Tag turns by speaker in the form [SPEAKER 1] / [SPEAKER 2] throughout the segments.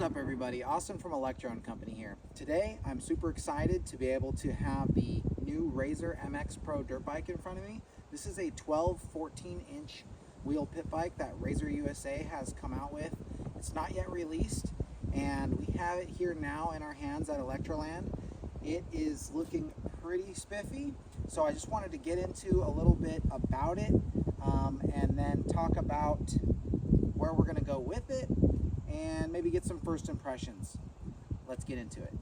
[SPEAKER 1] up, everybody? Austin from Electro Co here. Today I'm super excited to be able to have the new Razor MX Pro dirt bike in front of me. This is a 12-14 inch wheel pit bike that Razor USA has come out with. It's not yet released, and we have it here now in our hands at Electroland. It is looking pretty spiffy, so I just wanted to get into a little bit about it and then talk about where we're going to go with it and maybe get some first impressions. Let's get into it.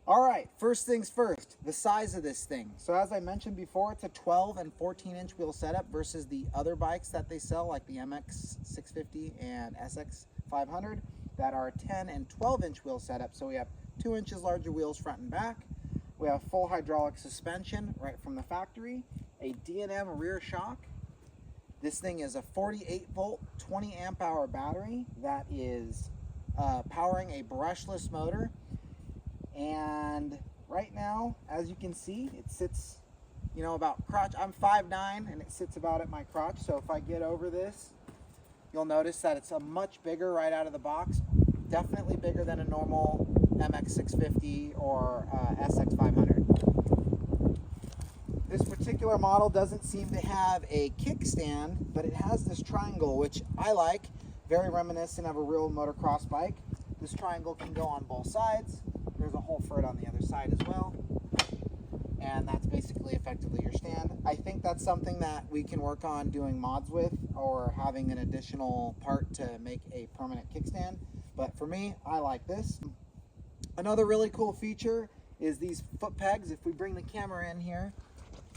[SPEAKER 1] All right, first things first, the size of this thing. So as I mentioned before, it's a 12 and 14 inch wheel setup versus the other bikes that they sell, like the MX 650 and SX 500, that are 10 and 12 inch wheel setup. So we have 2 inches larger wheels front and back. We have full hydraulic suspension right from the factory, a D&M rear shock. This thing is a 48 volt, 20 amp hour battery that is powering a brushless motor. And right now, as you can see, it sits, about crotch. I'm 5'9", and it sits about at my crotch. So if I get over this, you'll notice that it's a much bigger right out of the box. Definitely bigger than a normal MX 650 or SX 500. This particular model doesn't seem to have a kickstand, but it has this triangle, which I like, very reminiscent of a real motocross bike. This triangle can go on both sides. There's a hole for it on the other side as well. And that's basically effectively your stand. I think that's something that we can work on doing mods with, or having an additional part to make a permanent kickstand. But for me, I like this. Another really cool feature is these foot pegs. If we bring the camera in here,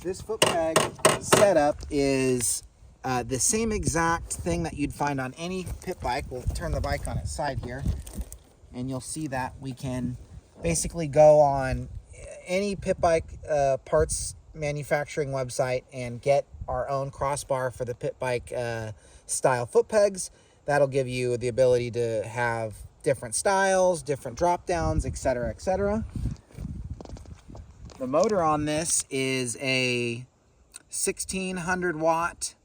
[SPEAKER 1] this foot peg setup is the same exact thing that you'd find on any pit bike. We'll turn the bike on its side here, and you'll see that we can basically go on any pit bike parts manufacturing website and get our own crossbar for the pit bike style foot pegs. That'll give you the ability to have different styles, different drop downs, etc., etc. The motor on this is a 1600 watt,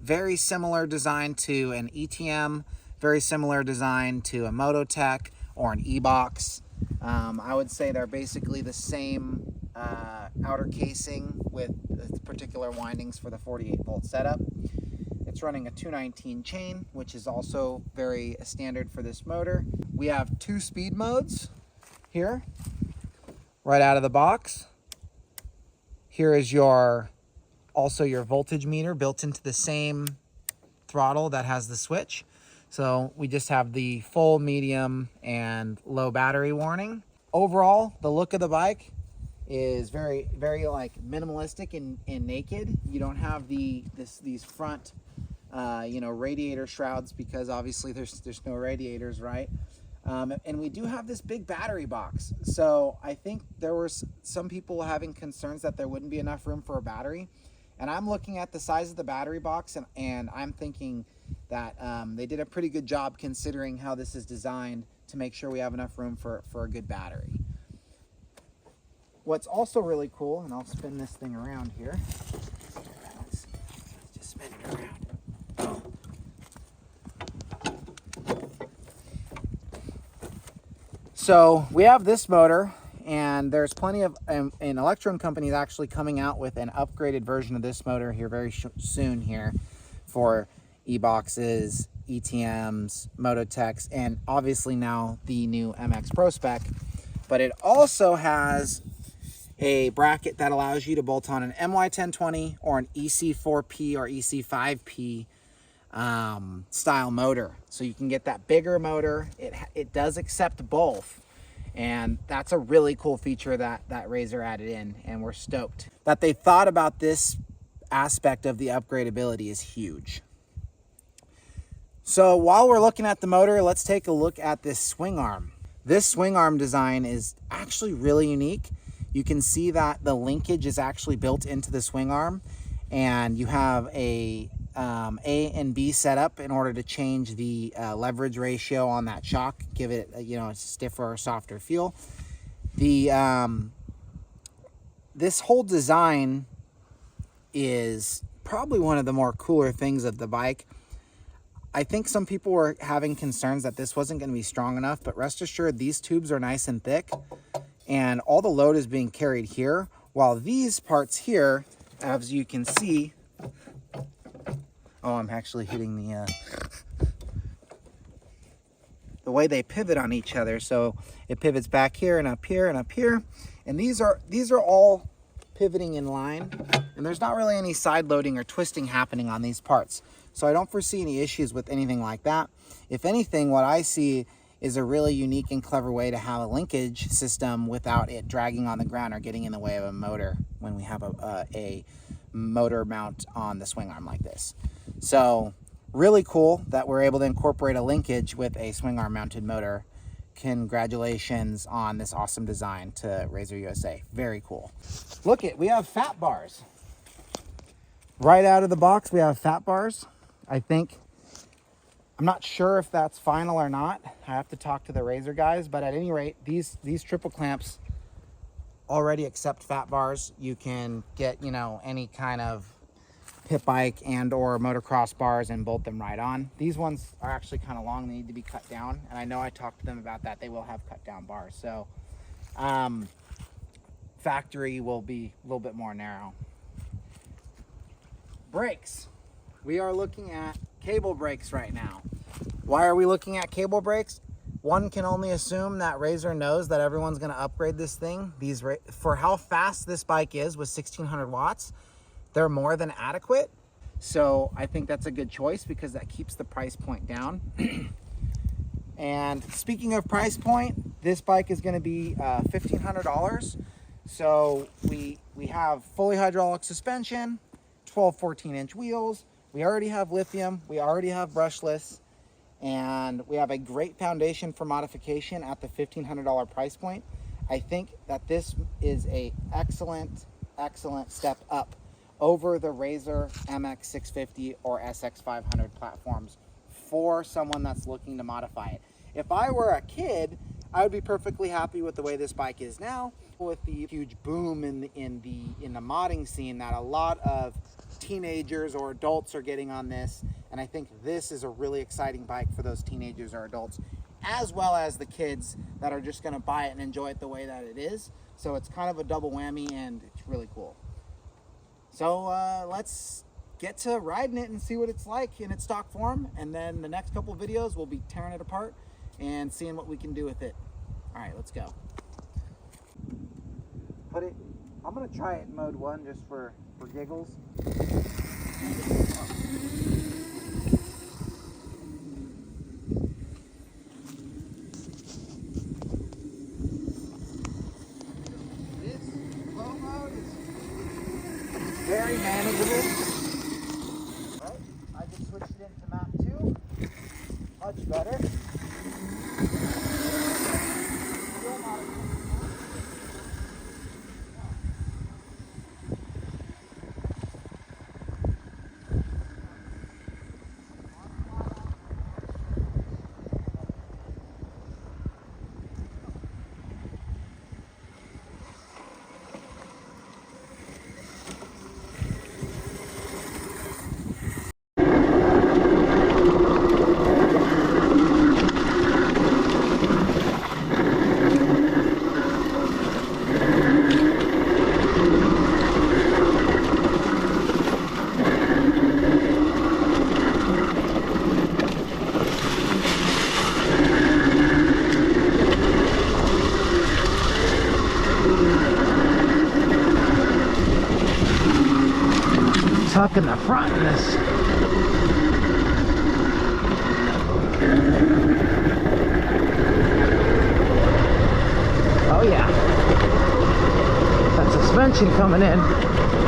[SPEAKER 1] very similar design to an ETM, very similar design to a Mototech or an E-Box. I would say they're basically the same outer casing with the particular windings for the 48 volt setup. It's running a 219 chain, which is also very standard for this motor. We have 2 speed modes here, right out of the box. Here is also your voltage meter built into the same throttle that has the switch. So we just have the full, medium, and low battery warning. Overall, the look of the bike is very, very like minimalistic and naked. You don't have these front radiator shrouds, because obviously there's no radiators, right? And we do have this big battery box. So I think there were some people having concerns that there wouldn't be enough room for a battery. And I'm looking at the size of the battery box, and I'm thinking that they did a pretty good job considering how this is designed to make sure we have enough room for a good battery. What's also really cool, and I'll spin this thing around here. Let's just spin it around. So we have this motor, and there's plenty of, and Electro Co is actually coming out with an upgraded version of this motor here very soon here for E-Boxes, ETMs, Mototechs, and obviously now the new MX Pro Spec. But it also has a bracket that allows you to bolt on an MY1020 or an EC4P or EC5P style motor. So you can get that bigger motor. It does accept both. And that's a really cool feature that Razor added in, and we're stoked. That they thought about this aspect of the upgradability is huge. So while we're looking at the motor, let's take a look at this swing arm. This swing arm design is actually really unique. You can see that the linkage is actually built into the swing arm, and you have a and B setup in order to change the leverage ratio on that shock, give it a stiffer or softer feel. This whole design is probably one of the more cooler things of the bike. I think some people were having concerns that this wasn't going to be strong enough, but rest assured these tubes are nice and thick and all the load is being carried here, while these parts here, as you can see, oh, I'm actually hitting the way they pivot on each other. So it pivots back here and up here and up here. And these are all pivoting in line, and there's not really any side loading or twisting happening on these parts. So I don't foresee any issues with anything like that. If anything, what I see is a really unique and clever way to have a linkage system without it dragging on the ground or getting in the way of a motor when we have a motor mount on the swing arm like this. So really cool that we're able to incorporate a linkage with a swing arm mounted motor. Congratulations on this awesome design to Razor USA. Very cool. Look it, we have fat bars. Right out of the box, we have fat bars. I'm not sure if that's final or not. I have to talk to the Razor guys, but at any rate, these triple clamps already accept fat bars. You can get, you know, any kind of pit bike and or motocross bars and bolt them right on. These ones are actually kind of long. They need to be cut down, and I know I talked to them about that. They will have cut down bars. So factory will be a little bit more narrow. Brakes. We are looking at cable brakes right now. Why are we looking at cable brakes? One can only assume that Razor knows that everyone's going to upgrade this thing. For how fast this bike is with 1600 watts, they're more than adequate. So I think that's a good choice because that keeps the price point down. And speaking of price point, this bike is going to be $1,500. So we have fully hydraulic suspension, 12, 14-inch wheels. We already have lithium. We already have brushless. And we have a great foundation for modification at the $1,500 price point. I think that this is a excellent step up over the Razor MX650 or SX500 platforms for someone that's looking to modify it. If I were a kid, I would be perfectly happy with the way this bike is now. With the huge boom in the modding scene that a lot of teenagers or adults are getting on this, and I think this is a really exciting bike for those teenagers or adults, as well as the kids that are just going to buy it and enjoy it the way that it is. So it's kind of a double whammy, and it's really cool. So let's get to riding it and see what it's like in its stock form, and then the next couple of videos we'll be tearing it apart and seeing what we can do with it. All right, let's go. I'm gonna try it in mode 1 just for giggles. This low mode is very manageable. Right, I just switched it into map 2. Much better. Tuck in the front in this. Oh yeah, that suspension coming in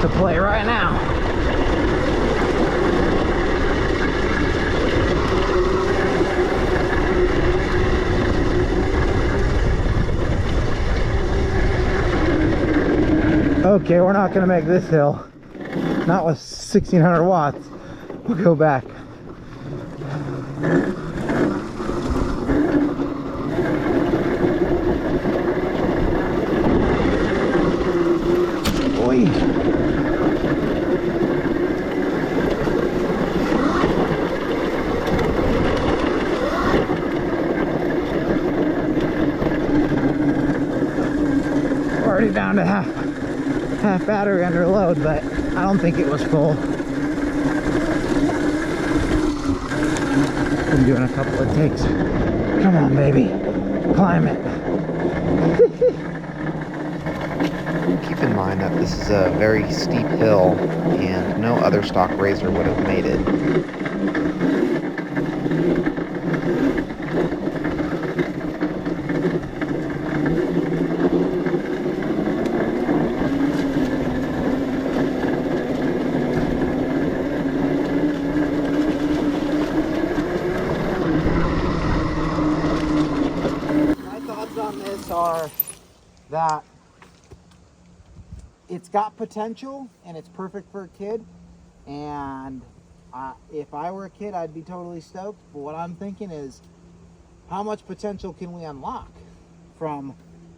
[SPEAKER 1] to play right now. Okay, we're not gonna make this hill. Not with 1600 watts. We'll go back. Oi. down to half battery under load, but I don't think it was full. Been doing a couple of takes. Come on, baby, climb it.
[SPEAKER 2] Keep in mind that this is a very steep hill and no other stock razor would have made it.
[SPEAKER 1] My thoughts on this are that it's got potential and it's perfect for a kid, and if I were a kid I'd be totally stoked. But what I'm thinking is, how much potential can we unlock from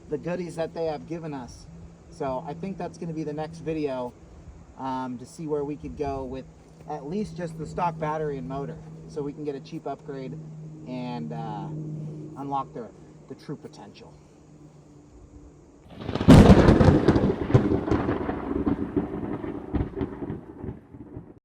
[SPEAKER 1] the goodies that they have given us? So I think that's going to be the next video, to see where we could go with at least just the stock battery and motor, so we can get a cheap upgrade and unlock the true potential.